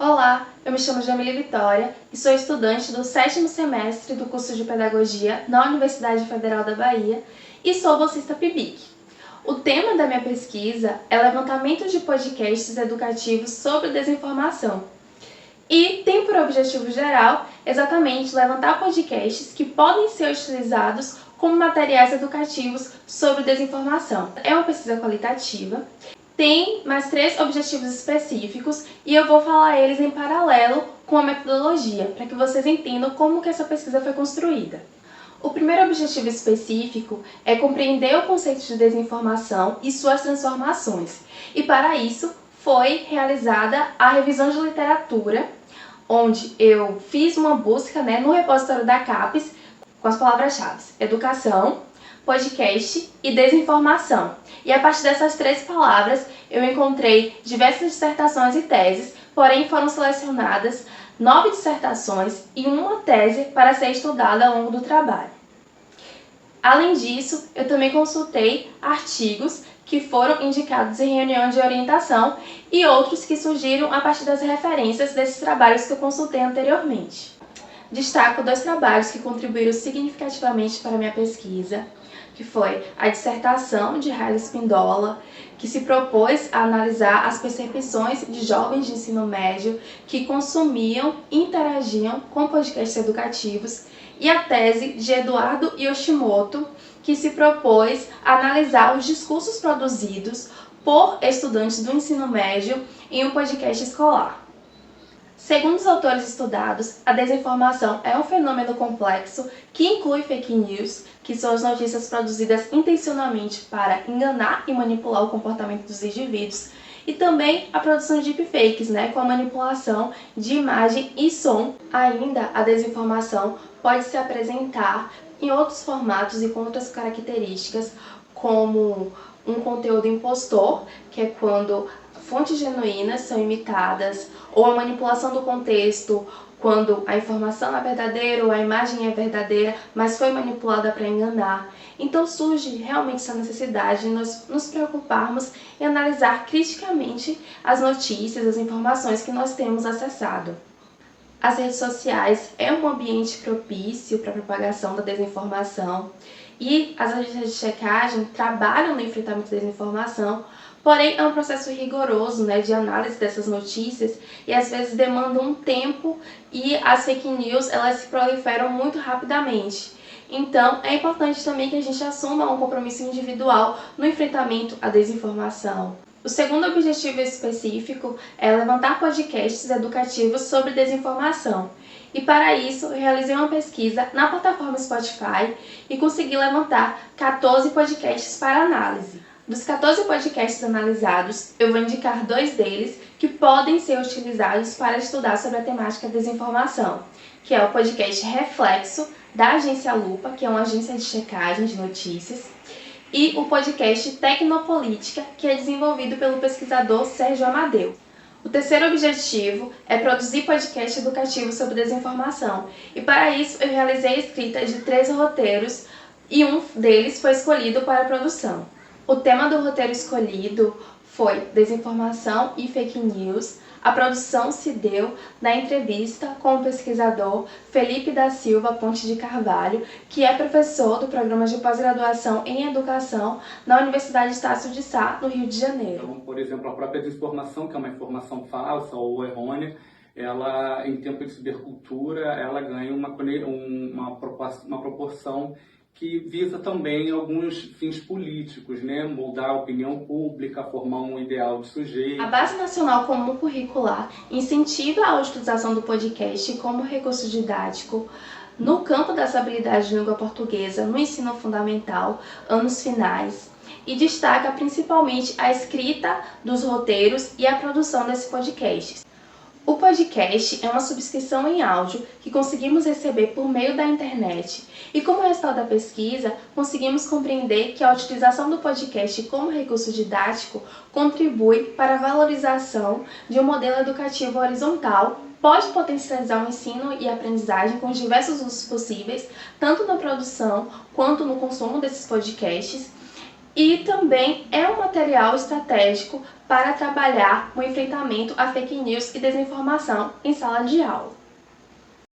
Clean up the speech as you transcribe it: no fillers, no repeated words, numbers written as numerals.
Olá, eu me chamo Jamile Vitória e sou estudante do 7º semestre do curso de Pedagogia na Universidade Federal da Bahia e sou bolsista PIBIC. O tema da minha pesquisa é levantamento de podcasts educativos sobre desinformação e tem por objetivo geral exatamente levantar podcasts que podem ser utilizados como materiais educativos sobre desinformação. É uma pesquisa qualitativa. Tem mais 3 objetivos específicos e eu vou falar eles em paralelo com a metodologia, para que vocês entendam como que essa pesquisa foi construída. O primeiro objetivo específico é compreender o conceito de desinformação e suas transformações. E para isso foi realizada a revisão de literatura, onde eu fiz uma busca no repositório da CAPES com as palavras-chave educação, podcast e desinformação. E a partir dessas 3 palavras eu encontrei diversas dissertações e teses, porém foram selecionadas 9 dissertações e uma tese para ser estudada ao longo do trabalho. Além disso, eu também consultei artigos que foram indicados em reunião de orientação e outros que surgiram a partir das referências desses trabalhos que eu consultei anteriormente. Destaco 2 trabalhos que contribuíram significativamente para a minha pesquisa, que foi a dissertação de Raila Spindola, que se propôs a analisar as percepções de jovens de ensino médio que consumiam e interagiam com podcasts educativos, e a tese de Eduardo Yoshimoto, que se propôs a analisar os discursos produzidos por estudantes do ensino médio em um podcast escolar. Segundo os autores estudados, a desinformação é um fenômeno complexo que inclui fake news, que são as notícias produzidas intencionalmente para enganar e manipular o comportamento dos indivíduos, e também a produção de deepfakes, com a manipulação de imagem e som. Ainda, a desinformação pode se apresentar em outros formatos e com outras características, como um conteúdo impostor, que é quando fontes genuínas são imitadas, ou a manipulação do contexto, quando a informação é verdadeira ou a imagem é verdadeira, mas foi manipulada para enganar. Então surge realmente essa necessidade de nós nos preocuparmos em analisar criticamente as notícias, as informações que nós temos acessado. As redes sociais é um ambiente propício para a propagação da desinformação e as agências de checagem trabalham no enfrentamento da desinformação, porém é um processo rigoroso de análise dessas notícias e às vezes demanda um tempo e as fake news elas se proliferam muito rapidamente. Então é importante também que a gente assuma um compromisso individual no enfrentamento à desinformação. O segundo objetivo específico é levantar podcasts educativos sobre desinformação. E para isso, eu realizei uma pesquisa na plataforma Spotify e consegui levantar 14 podcasts para análise. Dos 14 podcasts analisados, eu vou indicar 2 deles que podem ser utilizados para estudar sobre a temática desinformação, que é o podcast Reflexo, da agência Lupa, que é uma agência de checagem de notícias, e o podcast Tecnopolítica, que é desenvolvido pelo pesquisador Sérgio Amadeu. O terceiro objetivo é produzir podcast educativo sobre desinformação, e para isso eu realizei a escrita de 3 roteiros e um deles foi escolhido para a produção. O tema do roteiro escolhido foi desinformação e fake news. A produção se deu na entrevista com o pesquisador Felipe da Silva Ponte de Carvalho, que é professor do programa de pós-graduação em educação na Universidade Estácio de Sá, no Rio de Janeiro. Então, por exemplo, a própria desinformação, que é uma informação falsa ou errônea, ela, em tempo de cibercultura, ela ganha uma proporção que visa também alguns fins políticos, moldar a opinião pública, formar um ideal de sujeito. A Base Nacional Comum Curricular incentiva a utilização do podcast como recurso didático no campo das habilidades de língua portuguesa no ensino fundamental, anos finais, e destaca principalmente a escrita dos roteiros e a produção desses podcasts. O podcast é uma subscrição em áudio que conseguimos receber por meio da internet e, como resultado da pesquisa, conseguimos compreender que a utilização do podcast como recurso didático contribui para a valorização de um modelo educativo horizontal, pode potencializar o ensino e a aprendizagem com diversos usos possíveis, tanto na produção quanto no consumo desses podcasts, e também é um material estratégico para trabalhar o enfrentamento a fake news e desinformação em sala de aula.